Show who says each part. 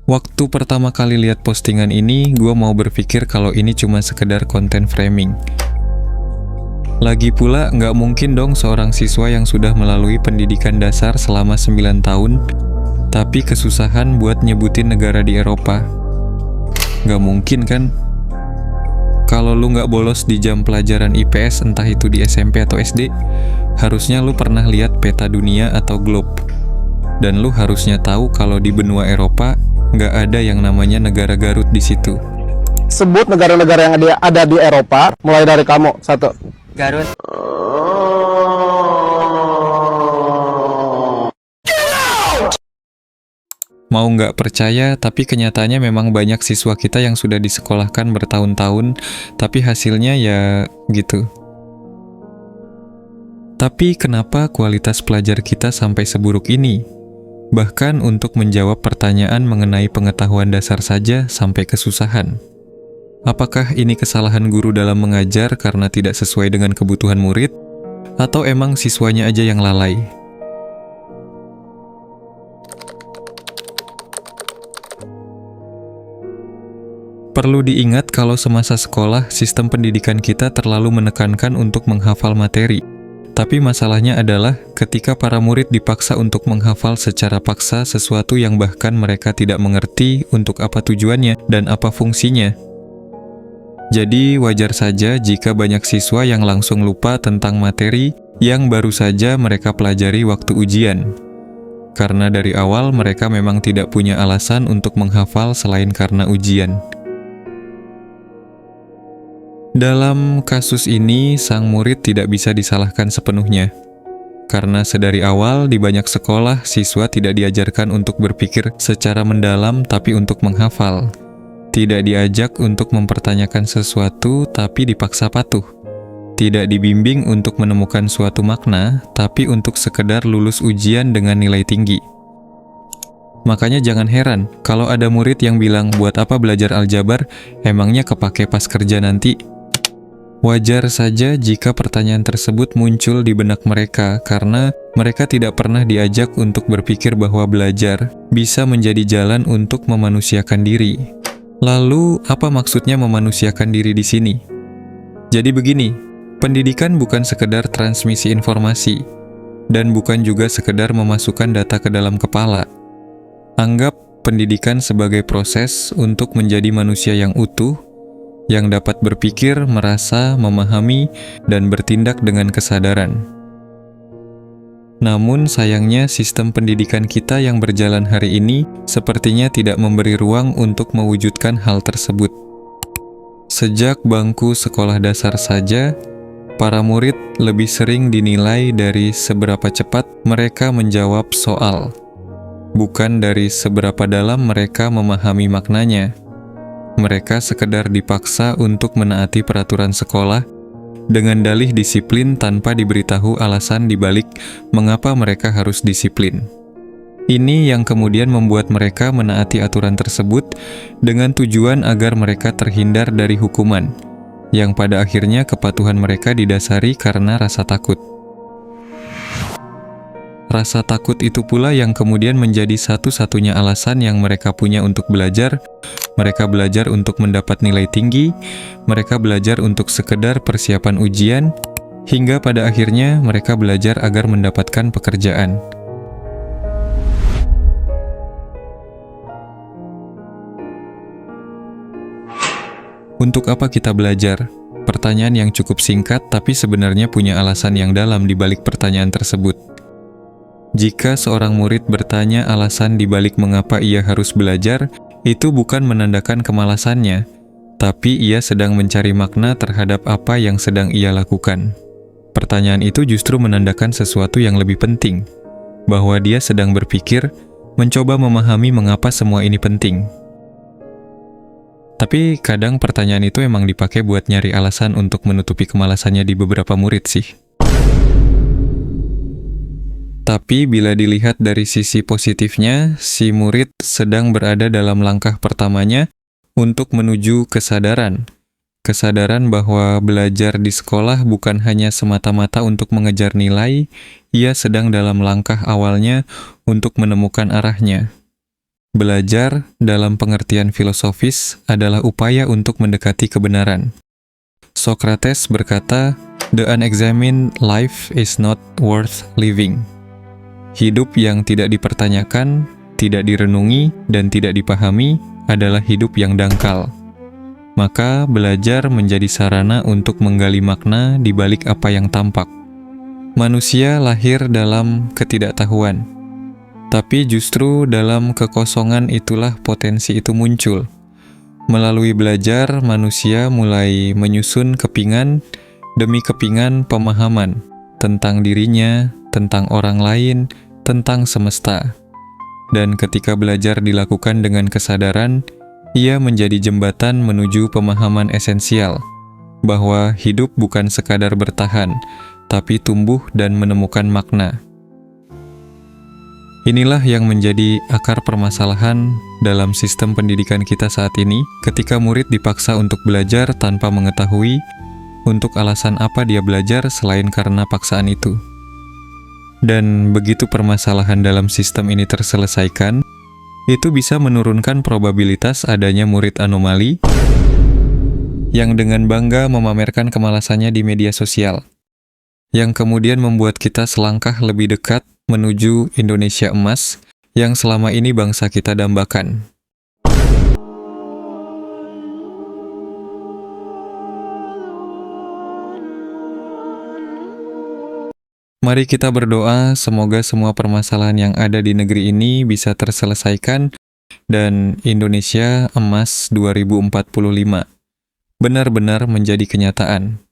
Speaker 1: Waktu pertama kali lihat postingan ini, gue mau berpikir kalau ini cuma sekedar konten framing. Lagi pula, nggak mungkin dong seorang siswa yang sudah melalui pendidikan dasar selama 9 tahun, tapi kesusahan buat nyebutin negara di Eropa. Nggak mungkin kan? Kalau lu nggak bolos di jam pelajaran IPS, entah itu di SMP atau SD, harusnya lu pernah lihat peta dunia atau globe. Dan lu harusnya tahu kalau di benua Eropa, nggak ada yang namanya negara Garut di situ.
Speaker 2: Sebut negara-negara yang ada di Eropa, mulai dari kamu. 1.
Speaker 3: Garut.
Speaker 1: Mau nggak percaya, tapi kenyataannya memang banyak siswa kita yang sudah disekolahkan bertahun-tahun, tapi hasilnya ya gitu. Tapi kenapa kualitas pelajar kita sampai seburuk ini? Bahkan untuk menjawab pertanyaan mengenai pengetahuan dasar saja sampai kesusahan. Apakah ini kesalahan guru dalam mengajar karena tidak sesuai dengan kebutuhan murid? Atau emang siswanya aja yang lalai? Perlu diingat kalau semasa sekolah, sistem pendidikan kita terlalu menekankan untuk menghafal materi. Tapi masalahnya adalah ketika para murid dipaksa untuk menghafal secara paksa sesuatu yang bahkan mereka tidak mengerti untuk apa tujuannya dan apa fungsinya. Jadi wajar saja jika banyak siswa yang langsung lupa tentang materi yang baru saja mereka pelajari waktu ujian. Karena dari awal mereka memang tidak punya alasan untuk menghafal selain karena ujian. Dalam kasus ini, sang murid tidak bisa disalahkan sepenuhnya. Karena sedari awal di banyak sekolah, siswa tidak diajarkan untuk berpikir secara mendalam tapi untuk menghafal. Tidak diajak untuk mempertanyakan sesuatu tapi dipaksa patuh. Tidak dibimbing untuk menemukan suatu makna, tapi untuk sekedar lulus ujian dengan nilai tinggi. Makanya jangan heran kalau ada murid yang bilang, buat apa belajar aljabar, emangnya kepake pas kerja nanti? Wajar saja jika pertanyaan tersebut muncul di benak mereka karena mereka tidak pernah diajak untuk berpikir bahwa belajar bisa menjadi jalan untuk memanusiakan diri. Lalu, apa maksudnya memanusiakan diri di sini? Jadi begini, pendidikan bukan sekedar transmisi informasi dan bukan juga sekedar memasukkan data ke dalam kepala. Anggap pendidikan sebagai proses untuk menjadi manusia yang utuh, yang dapat berpikir, merasa, memahami, dan bertindak dengan kesadaran. Namun sayangnya sistem pendidikan kita yang berjalan hari ini sepertinya tidak memberi ruang untuk mewujudkan hal tersebut. Sejak bangku sekolah dasar saja, para murid lebih sering dinilai dari seberapa cepat mereka menjawab soal, bukan dari seberapa dalam mereka memahami maknanya. Mereka sekedar dipaksa untuk menaati peraturan sekolah dengan dalih disiplin tanpa diberitahu alasan dibalik mengapa mereka harus disiplin. Ini yang kemudian membuat mereka menaati aturan tersebut dengan tujuan agar mereka terhindar dari hukuman, yang pada akhirnya kepatuhan mereka didasari karena rasa takut. Rasa takut itu pula yang kemudian menjadi satu-satunya alasan yang mereka punya untuk belajar. Mereka belajar untuk mendapat nilai tinggi, mereka belajar untuk sekedar persiapan ujian, hingga pada akhirnya mereka belajar agar mendapatkan pekerjaan. Untuk apa kita belajar? Pertanyaan yang cukup singkat tapi sebenarnya punya alasan yang dalam di balik pertanyaan tersebut. Jika seorang murid bertanya alasan di balik mengapa ia harus belajar, itu bukan menandakan kemalasannya, tapi ia sedang mencari makna terhadap apa yang sedang ia lakukan. Pertanyaan itu justru menandakan sesuatu yang lebih penting, bahwa dia sedang berpikir, mencoba memahami mengapa semua ini penting. Tapi kadang pertanyaan itu emang dipakai buat nyari alasan untuk menutupi kemalasannya di beberapa murid sih. Tapi bila dilihat dari sisi positifnya, si murid sedang berada dalam langkah pertamanya untuk menuju kesadaran. Kesadaran bahwa belajar di sekolah bukan hanya semata-mata untuk mengejar nilai, ia sedang dalam langkah awalnya untuk menemukan arahnya. Belajar dalam pengertian filosofis adalah upaya untuk mendekati kebenaran. Socrates berkata, "The unexamined life is not worth living." Hidup yang tidak dipertanyakan, tidak direnungi, dan tidak dipahami adalah hidup yang dangkal. Maka belajar menjadi sarana untuk menggali makna di balik apa yang tampak. Manusia lahir dalam ketidaktahuan, tapi justru dalam kekosongan itulah potensi itu muncul. Melalui belajar, manusia mulai menyusun kepingan demi kepingan pemahaman tentang dirinya, tentang orang lain, tentang semesta. Dan ketika belajar dilakukan dengan kesadaran, ia menjadi jembatan menuju pemahaman esensial, bahwa hidup bukan sekadar bertahan, tapi tumbuh dan menemukan makna. Inilah yang menjadi akar permasalahan dalam sistem pendidikan kita saat ini, ketika murid dipaksa untuk belajar tanpa mengetahui untuk alasan apa dia belajar selain karena paksaan itu. Dan begitu permasalahan dalam sistem ini terselesaikan, itu bisa menurunkan probabilitas adanya murid anomali yang dengan bangga memamerkan kemalasannya di media sosial, yang kemudian membuat kita selangkah lebih dekat menuju Indonesia emas yang selama ini bangsa kita dambakan. Mari kita berdoa semoga semua permasalahan yang ada di negeri ini bisa terselesaikan dan Indonesia emas 2045 benar-benar menjadi kenyataan.